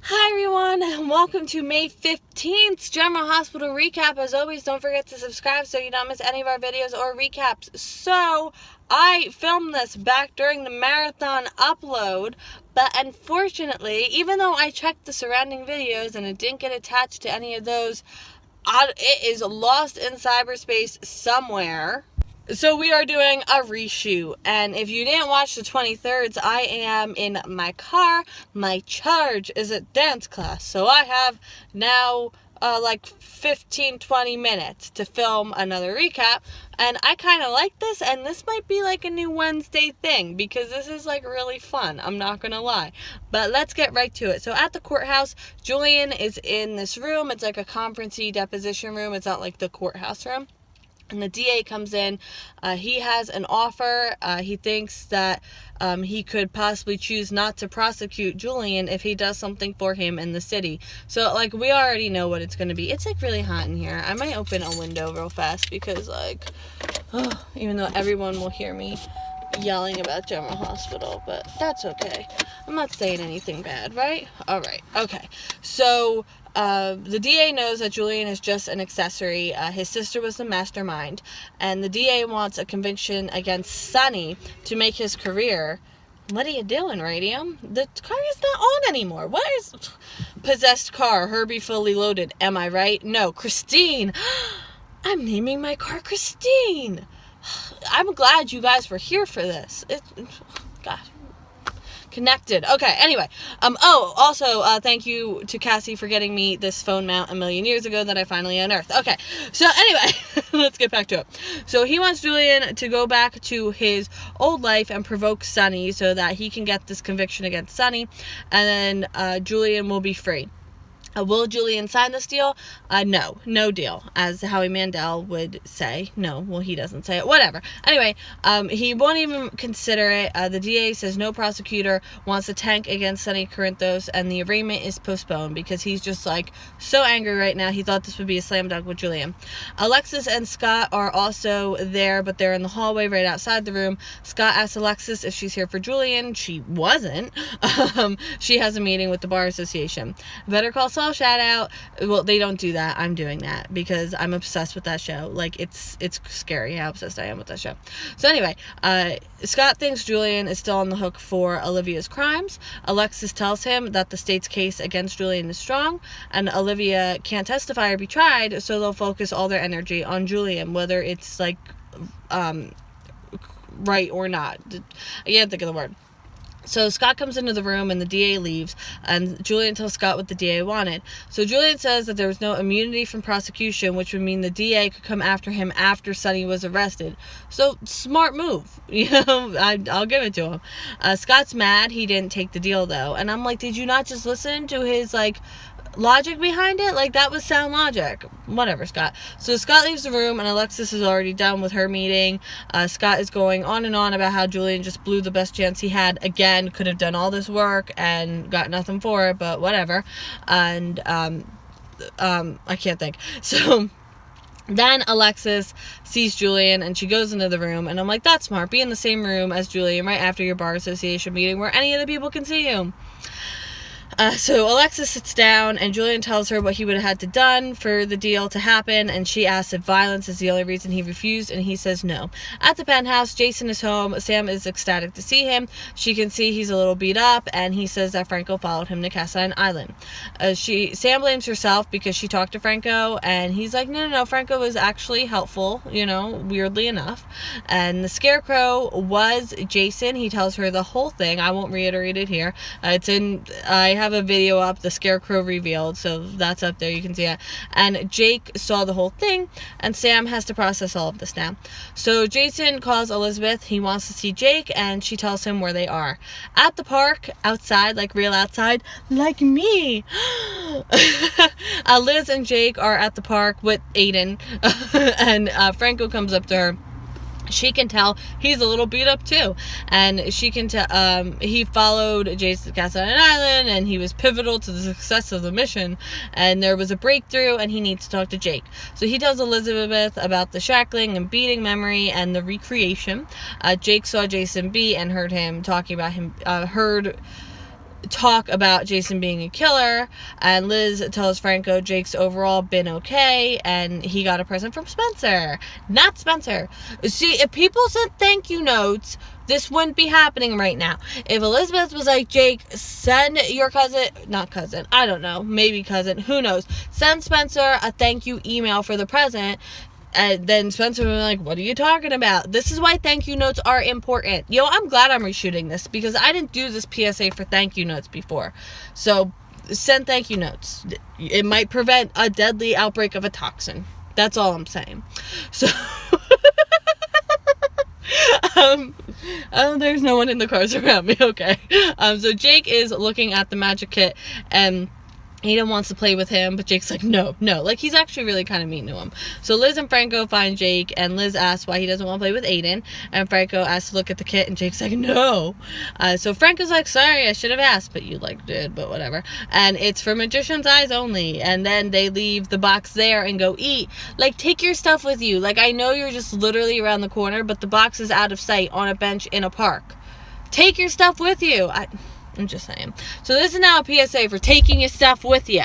Hi everyone, and welcome to May 15th General Hospital recap. As always, don't forget to subscribe so you don't miss any of our videos or recaps. So, I filmed this back during the marathon upload, but unfortunately, even though I checked the surrounding videos and it didn't get attached to any of those, it is lost in cyberspace somewhere. So we are doing a reshoot, and if you didn't watch the 23rds, I am in my car. My charge is at dance class, so I have now like 15-20 minutes to film another recap, and I kind of like this, and this might be like a new Wednesday thing, because this is like really fun, I'm not gonna lie. But let's get right to it. So at the courthouse, Julian is in this room. It's like a conference-y deposition room. It's not like the courthouse room. And the DA comes in. He has an offer. He thinks that he could possibly choose not to prosecute Julian if he does something for him in the city. So, like, we already know what it's going to be. It's, like, really hot in here. I might open a window real fast because, like, even though everyone will hear me yelling about General Hospital, but that's okay. I'm not saying anything bad, right? Alright, okay. So, the DA knows that Julian is just an accessory. His sister was the mastermind, and the DA wants a conviction against Sonny to make his career. What are you doing, Radium? The car is not on anymore. What is... Possessed car, Herbie fully loaded. Am I right? No, Christine! I'm naming my car Christine! I'm glad you guys were here for this. God. Connected. Okay, anyway. Also, thank you to Cassie for getting me this phone mount a million years ago that I finally unearthed. Okay, so anyway, let's get back to it. So he wants Julian to go back to his old life and provoke Sonny so that he can get this conviction against Sonny, and then Julian will be free. Will Julian sign this deal? No deal, as Howie Mandel would say. No, well, he doesn't say it. Whatever. Anyway, he won't even consider it. The DA says no prosecutor wants a tank against Sonny Corinthos, and the arraignment is postponed because he's just, like, so angry right now. He thought this would be a slam dunk with Julian. Alexis and Scott are also there, but they're in the hallway right outside the room. Scott asks Alexis if she's here for Julian. She wasn't. She has a meeting with the Bar Association. Better Call Saul shout out. Well, they don't do that. I'm doing that because I'm obsessed with that show. Like, it's scary how obsessed I am with that show. So anyway, Scott thinks Julian is still on the hook for Olivia's crimes. Alexis tells him that the state's case against Julian is strong, and Olivia can't testify or be tried, so they'll focus all their energy on Julian, whether it's, like, right or not. I can't think of the word. So Scott comes into the room and the DA leaves, and Julian tells Scott what the DA wanted. So Julian says that there was no immunity from prosecution, which would mean the DA could come after him after Sonny was arrested. So, smart move. You know, I'll give it to him. Scott's mad he didn't take the deal, though. And I'm like, did you not just listen to his, like, logic behind it? Like, that was sound logic. Whatever, Scott. So Scott leaves the room, and Alexis is already done with her meeting. Scott is going on and on about how Julian just blew the best chance he had. Again, could have done all this work and got nothing for it, but whatever. And I can't think. So then Alexis sees Julian, and she goes into the room, and I'm like, that's smart. Be in the same room as Julian right after your Bar Association meeting where any of the people can see you. So Alexis sits down, and Julian tells her what he would have had to done for the deal to happen, and she asks if violence is the only reason he refused, and he says no. At the penthouse, Jason is home. Sam is ecstatic to see him. She can see he's a little beat up, and he says that Franco followed him to Cassie Island. Sam blames herself because she talked to Franco, and he's like, no, Franco was actually helpful, you know, weirdly enough. And the scarecrow was Jason. He tells her the whole thing. I won't reiterate it here. I have a video up, the scarecrow revealed, so that's up there, you can see it. And Jake saw the whole thing, and Sam has to process all of this now. So Jason calls Elizabeth. He wants to see Jake, and she tells him where they are. At the park, outside, like real outside, like me. Liz and Jake are at the park with Aiden, and Franco comes up to her. She can tell he's a little beat up too, and she can tell he followed Jason to Cassie Island, and he was pivotal to the success of the mission, and there was a breakthrough, and he needs to talk to Jake. So he tells Elizabeth about the shackling and beating memory and the recreation. Jake saw Jason B and heard him talking about him, talk about Jason being a killer, and Liz tells Franco Jake's overall been okay, and he got a present from Spencer, not Spencer. See, if people sent thank you notes, this wouldn't be happening right now. If Elizabeth was like, Jake, send your cousin, not cousin, I don't know, maybe cousin, who knows, send Spencer a thank you email for the present, and then Spencer was like, what are you talking about? This is why thank you notes are important. Yo, I'm glad I'm reshooting this, because I didn't do this PSA for thank you notes before. So, send thank you notes. It might prevent a deadly outbreak of a toxin. That's all I'm saying. So, there's no one in the cars around me, okay. So Jake is looking at the magic kit, and Aiden wants to play with him, but Jake's like, no. Like, he's actually really kind of mean to him. So Liz and Franco find Jake, and Liz asks why he doesn't want to play with Aiden, and Franco asks to look at the kit, and Jake's like, no. So Franco's like, sorry, I should have asked, but you, like, did, but whatever. And it's for magician's eyes only, and then they leave the box there and go eat. Like, take your stuff with you. Like, I know you're just literally around the corner, but the box is out of sight on a bench in a park. Take your stuff with you. I'm just saying. So this is now a PSA for taking your stuff with you.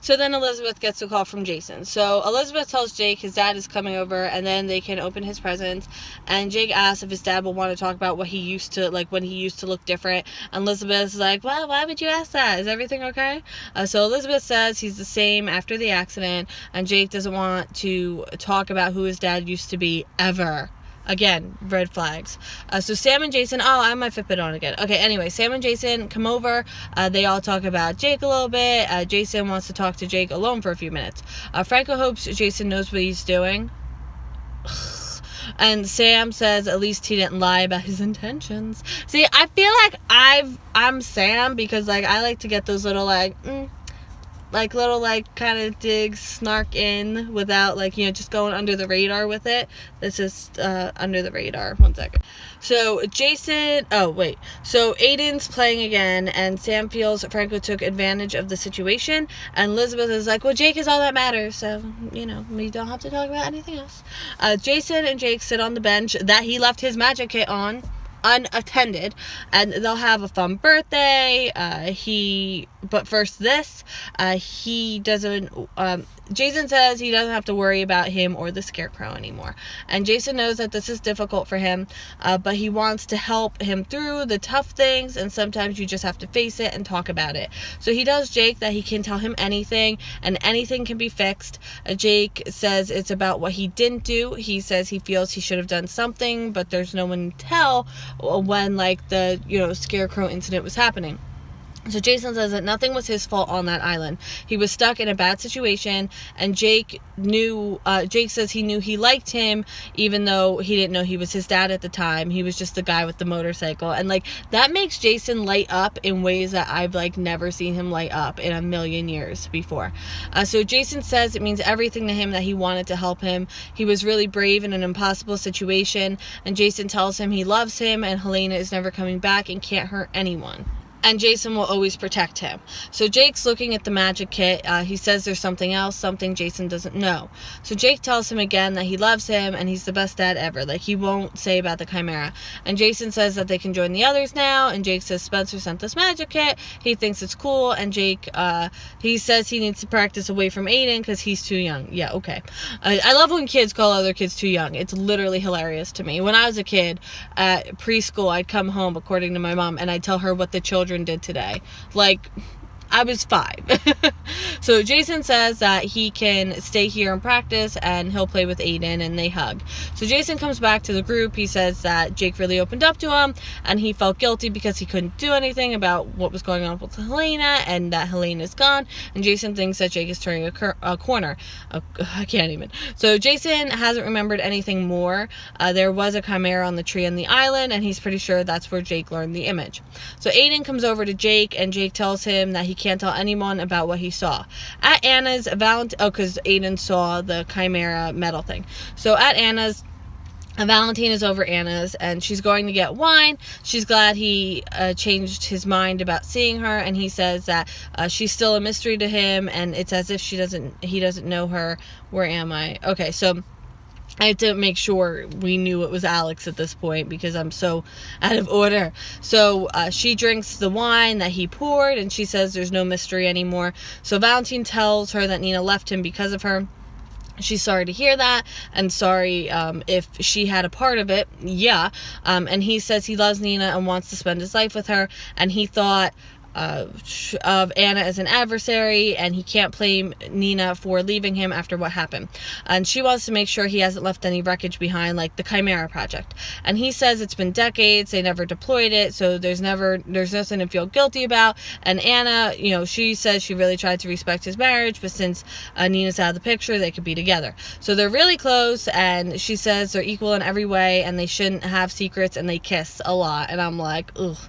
So then Elizabeth gets a call from Jason. So Elizabeth tells Jake his dad is coming over, and then they can open his presents. And Jake asks if his dad will want to talk about what he used to, like, when he used to look different. And Elizabeth's like, well, why would you ask that? Is everything okay? So Elizabeth says he's the same after the accident, and Jake doesn't want to talk about who his dad used to be ever. Again, red flags. So Sam and Jason, I have my Fitbit on again. Okay, anyway, Sam and Jason come over. They all talk about Jake a little bit. Jason wants to talk to Jake alone for a few minutes. Franco hopes Jason knows what he's doing. And Sam says at least he didn't lie about his intentions. See, I feel like I'm Sam, because, like, I like to get those little, kind of digs, snark in without, like, you know, just going under the radar with it. This is under the radar. 1 second. So so Aiden's playing again, and Sam feels Franco took advantage of the situation, and Elizabeth is like, well, Jake is all that matters, so, you know, we don't have to talk about anything else. Jason and Jake sit on the bench that he left his magic kit on, unattended, and they'll have a fun birthday. But first this, he doesn't, Jason says he doesn't have to worry about him or the scarecrow anymore. And Jason knows that this is difficult for him, but he wants to help him through the tough things, and sometimes you just have to face it and talk about it. So he tells Jake that he can tell him anything, and anything can be fixed. Jake says it's about what he didn't do. He says he feels he should have done something, but there's no one to tell when, like, the, you know, scarecrow incident was happening. So Jason says that nothing was his fault on that island. He was stuck in a bad situation, and Jake says he knew he liked him, even though he didn't know he was his dad at the time. He was just the guy with the motorcycle. And, like, that makes Jason light up in ways that I've, like, never seen him light up in a million years before. So Jason says it means everything to him that he wanted to help him. He was really brave in an impossible situation, and Jason tells him he loves him, and Helena is never coming back and can't hurt anyone. And Jason will always protect him. So Jake's looking at the magic kit. He says there's something else, something Jason doesn't know. So Jake tells him again that he loves him and he's the best dad ever. Like, he won't say about the chimera. And Jason says that they can join the others now. And Jake says Spencer sent this magic kit. He thinks it's cool. And Jake, he says he needs to practice away from Aiden because he's too young. Yeah, okay. I love when kids call other kids too young. It's literally hilarious to me. When I was a kid at preschool, I'd come home, according to my mom, and I'd tell her what the children did today. Like, I was 5. So Jason says that he can stay here and practice, and he'll play with Aiden, and they hug. So Jason comes back to the group. He says that Jake really opened up to him, and he felt guilty because he couldn't do anything about what was going on with Helena, and that Helena's gone. And Jason thinks that Jake is turning a corner. I can't even. So Jason hasn't remembered anything more. There was a chimera on the tree on the island, and he's pretty sure that's where Jake learned the image. So Aiden comes over to Jake, and Jake tells him that he can't tell anyone about what he saw. At Anna's, because Aiden saw the chimera metal thing. So at Anna's, Valentine is over Anna's, and she's going to get wine. She's glad he changed his mind about seeing her, and he says that she's still a mystery to him, and it's as if he doesn't know her. Where am I? Okay, so I had to make sure we knew it was Alex at this point because I'm so out of order. So she drinks the wine that he poured, and she says there's no mystery anymore. So Valentine tells her that Nina left him because of her. She's sorry to hear that, and sorry if she had a part of it. Yeah. And he says he loves Nina and wants to spend his life with her, and he thought of Anna as an adversary, and he can't blame Nina for leaving him after what happened. And she wants to make sure he hasn't left any wreckage behind, like the Chimera project. And he says it's been decades, they never deployed it, so there's nothing to feel guilty about. And Anna, she says she really tried to respect his marriage, but since Nina's out of the picture, they could be together. So they're really close, and she says they're equal in every way, and they shouldn't have secrets, and they kiss a lot. And I'm like, ugh.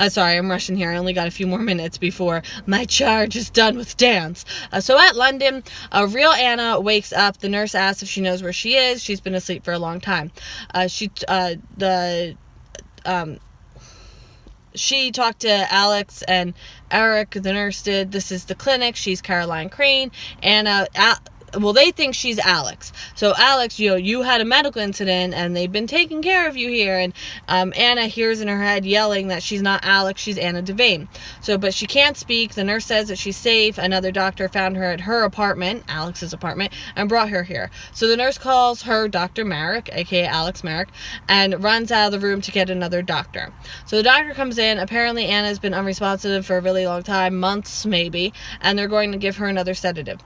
Sorry, I'm rushing here. I only got a few more minutes before my charge is done with dance. So at London, real Anna wakes up. The nurse asks if she knows where she is. She's been asleep for a long time. She talked to Alex and Eric, the nurse did. This is the clinic. She's Caroline Crane. Anna, they think she's Alex. So Alex, you had a medical incident and they've been taking care of you here. And Anna hears in her head yelling that she's not Alex, she's Anna Devane. But she can't speak. The nurse says that she's safe. Another doctor found her at her apartment, Alex's apartment, and brought her here. So the nurse calls her Dr. Merrick, aka Alex Merrick, and runs out of the room to get another doctor. So the doctor comes in. Apparently Anna's been unresponsive for a really long time, months maybe, and they're going to give her another sedative.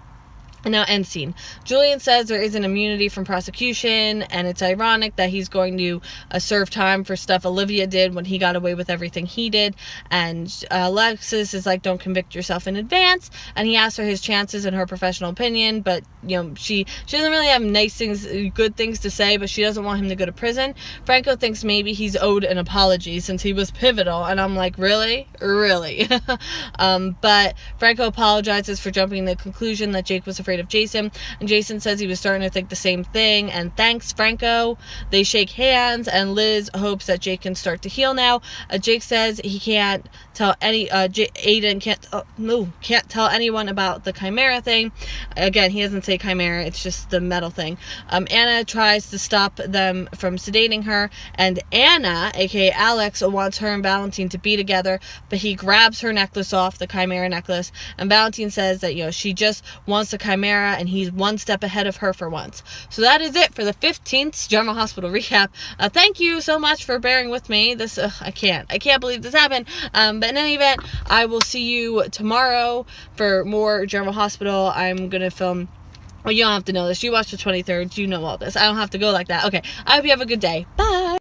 And now, end scene. Julian says there is an immunity from prosecution, and it's ironic that he's going to serve time for stuff Olivia did when he got away with everything he did. And Alexis is like, don't convict yourself in advance. And he asks her his chances in her professional opinion, but she doesn't really have good things to say, but she doesn't want him to go to prison. Franco thinks maybe he's owed an apology since he was pivotal, and I'm like, really? But Franco apologizes for jumping to the conclusion that Jake was afraid of Jason, and Jason says he was starting to think the same thing, and thanks, Franco. They shake hands, and Liz hopes that Jake can start to heal now. Jake says he can't tell Aiden can't tell anyone about the Chimera thing. Again, he doesn't say Chimera, it's just the metal thing. Anna tries to stop them from sedating her, and Anna, aka Alex, wants her and Valentine to be together, but he grabs her necklace off, the Chimera necklace, and Valentine says that she just wants the Chimera, and he's one step ahead of her for once. So that is it for the 15th General Hospital recap. Thank you so much for bearing with me. This I can't believe this happened. But in any event, I will see you tomorrow for more General Hospital. I'm gonna film. Well, you don't have to know this. You watched the 23rd. You know all this. I don't have to go like that. Okay. I hope you have a good day. Bye.